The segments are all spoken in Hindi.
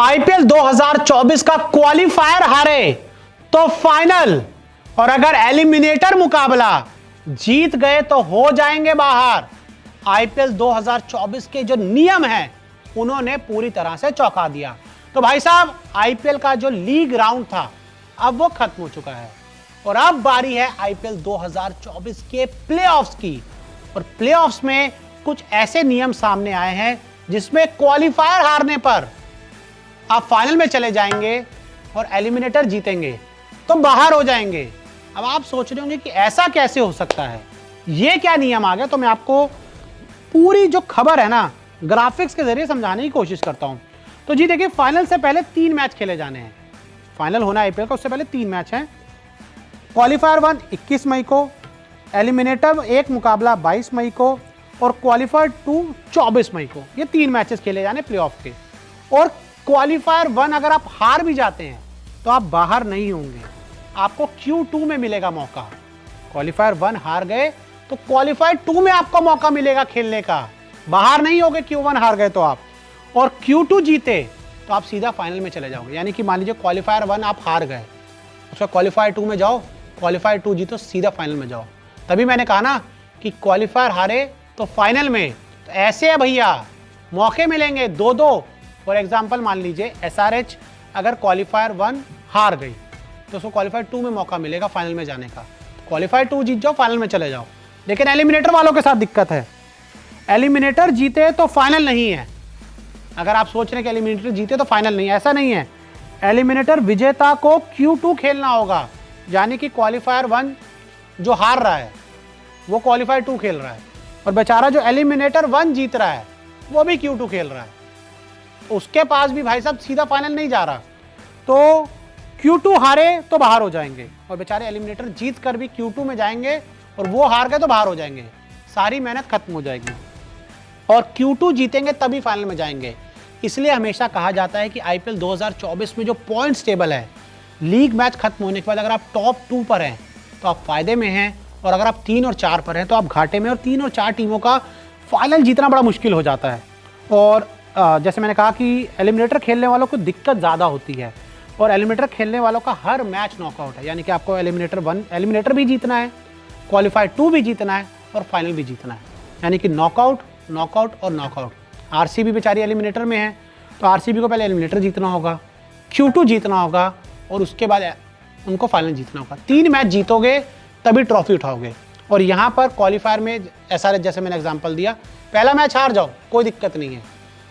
आईपीएल 2024 का क्वालिफायर हारे तो फाइनल, और अगर एलिमिनेटर मुकाबला जीत गए तो हो जाएंगे बाहर। आईपीएल 2024 के जो नियम हैं उन्होंने पूरी तरह से चौंका दिया। तो भाई साहब, आईपीएल का जो लीग राउंड था अब वो खत्म हो चुका है और अब बारी है आईपीएल 2024 के प्लेऑफ्स की। और प्लेऑफ्स में कुछ ऐसे नियम सामने आए हैं जिसमें क्वालिफायर हारने पर आप फाइनल में चले जाएंगे और एलिमिनेटर जीतेंगे तो बाहर हो जाएंगे। अब आप सोच रहे होंगे कि ऐसा कैसे हो सकता है, ये क्या नियम आ गया। तो मैं आपको पूरी जो खबर है ना ग्राफिक्स के जरिए समझाने की कोशिश करता हूं। तो जी देखिए, फाइनल से पहले 3 मैच खेले जाने हैं। फाइनल होना आईपीएल का, उससे पहले 3 मैच हैं। क्वालिफायर 1 21 मई को, एलिमिनेटर 1 मुकाबला 22 मई को और क्वालिफायर 2 24 मई को। ये 3 मैचेस खेले जाने प्लेऑफ के। और क्वालिफायर 1 अगर आप हार भी जाते हैं तो आप बाहर नहीं होंगे, आपको Q2 में मिलेगा मौका। क्वालिफायर 1 हार गए तो क्वालिफायर 2 में आपको मौका मिलेगा खेलने का, बाहर नहीं होगे Q1 हार गए तो आप। और Q2 जीते तो आप सीधा फाइनल में चले जाओगे। यानी कि मान लीजिए क्वालिफायर 1 आप हार गए, उसका क्वालिफायर 2 में जाओ, क्वालिफायर 2 जीतो सीधा फाइनल में जाओ। तभी मैंने कहा ना कि क्वालिफायर हारे तो फाइनल में। तो ऐसे है भैया, मौके मिलेंगे 2-2। फॉर एग्जाम्पल मान लीजिए SRH अगर क्वालिफायर 1 हार गई तो उसको क्वालिफायर 2 में मौका मिलेगा फाइनल में जाने का। क्वालिफायर 2 जीत जाओ, फाइनल में चले जाओ। लेकिन एलिमिनेटर वालों के साथ दिक्कत है, एलिमिनेटर जीते तो फाइनल नहीं है। अगर आप सोच रहे हैं कि एलिमिनेटर जीते तो फाइनल नहीं है, ऐसा नहीं है। एलिमिनेटर विजेता को Q2 खेलना होगा, यानी कि क्वालिफायर 1 जो हार रहा है वो क्वालिफायर 2 खेल रहा है और बेचारा जो एलिमिनेटर 1 जीत रहा है वो भी Q2 खेल रहा है। उसके पास भी भाई साहब सीधा फाइनल नहीं जा रहा। तो Q2 हारे तो बाहर हो जाएंगे और बेचारे एलिमिनेटर जीत कर भी Q2 में जाएंगे और वो हार गए तो बाहर हो जाएंगे, सारी मेहनत खत्म हो जाएगी। और Q2 जीतेंगे तभी फाइनल में जाएंगे। इसलिए हमेशा कहा जाता है कि आईपीएल 2024 में जो पॉइंट्स टेबल है, लीग मैच खत्म होने के बाद अगर आप टॉप 2 पर हैं तो आप फायदे में हैं, और अगर आप 3 और 4 पर हैं तो आप घाटे में। और 3 और 4 टीमों का फाइनल जीतना बड़ा मुश्किल हो जाता है। और जैसे मैंने कहा कि एलिमिनेटर खेलने वालों को दिक्कत ज़्यादा होती है, और एलिमिनेटर खेलने वालों का हर मैच नॉकआउट है। यानी कि आपको एलिमिनेटर भी जीतना है, क्वालिफायर 2 भी जीतना है और फाइनल भी जीतना है। यानी कि नॉकआउट, नॉकआउट और नॉकआउट। आरसीबी बेचारी एलिमिनेटर में है तो आरसीबी को पहले एलिमिनेटर जीतना होगा, Q2 जीतना होगा और उसके बाद उनको फाइनल जीतना होगा। 3 मैच जीतोगे तभी ट्रॉफी उठाओगे। और यहाँ पर क्वालिफायर में SRH जैसे मैंने एग्जांपल दिया, पहला मैच हार जाओ कोई दिक्कत नहीं है,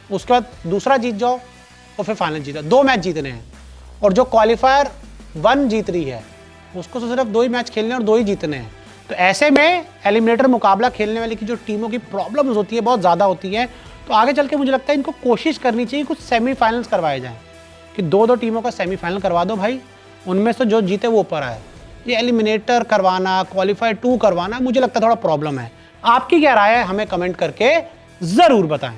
उसके बाद दूसरा जीत जाओ और फिर फाइनल जीतो। 2 मैच जीतने हैं। और जो क्वालिफायर 1 जीत रही है उसको तो सिर्फ 2 ही मैच खेलने और 2 ही जीतने हैं। तो ऐसे में एलिमिनेटर मुकाबला खेलने वाली की जो टीमों की प्रॉब्लम्स होती है बहुत ज़्यादा होती है। तो आगे चल के मुझे लगता है इनको कोशिश करनी चाहिए कुछ सेमीफाइनल्स करवाए जाएँ, कि 2-2 टीमों का सेमीफाइनल करवा दो भाई, उनमें से जो जीते वो ऊपर आए। ये एलिमिनेटर करवाना, क्वालिफायर 2 करवाना, मुझे लगता है थोड़ा प्रॉब्लम है। आपकी क्या राय है हमें कमेंट करके ज़रूर बताएं।